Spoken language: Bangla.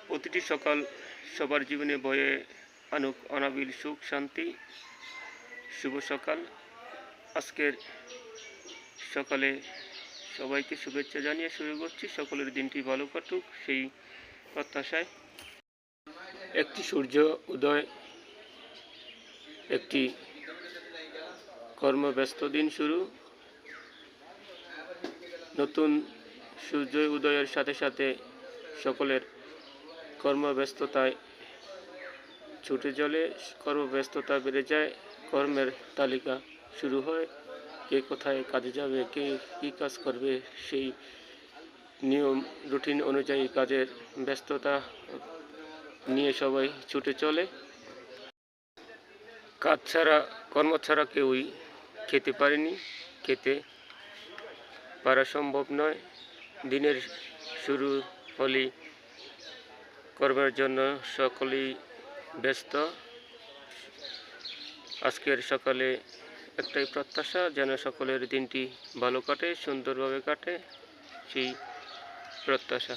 প্রতিটি সকাল সবার জীবনে বয়ে আনুক অনাবিল সুখ শান্তি। শুভ সকাল। আজকের সকালে সবাইকে শুভেচ্ছা জানিয়ে শুরু করছি। সকলের দিনটি ভালো কাটুক সেই প্রত্যাশায়। একটি সূর্য উদয়, একটি কর্মব্যস্ত দিন শুরু। নতুন সূর্য উদয়ের সাথে সাথে সকলের কর্মব্যস্ততায় ছুটে চলে, কর্মব্যস্ততা বেড়ে যায়, কর্মের তালিকা শুরু হয়। কে কোথায় কাজে যাবে, কে কী কাজ করবে, সেই নিয়ম রুটিন অনুযায়ী কাজের ব্যস্ততা নিয়ে সবাই ছুটে চলে। কাজ ছাড়া, কর্ম ছাড়া কেউই খেতে পারেনি, খেতে পারা সম্ভব নয়। দিনের শুরু হলেই কর্মের জন্য সকলেই ব্যস্ত। আজকের সকালে একটাই প্রত্যাশা, যেন সকলের দিনটি ভালো কাটে, সুন্দরভাবে কাটে, সেই প্রত্যাশা।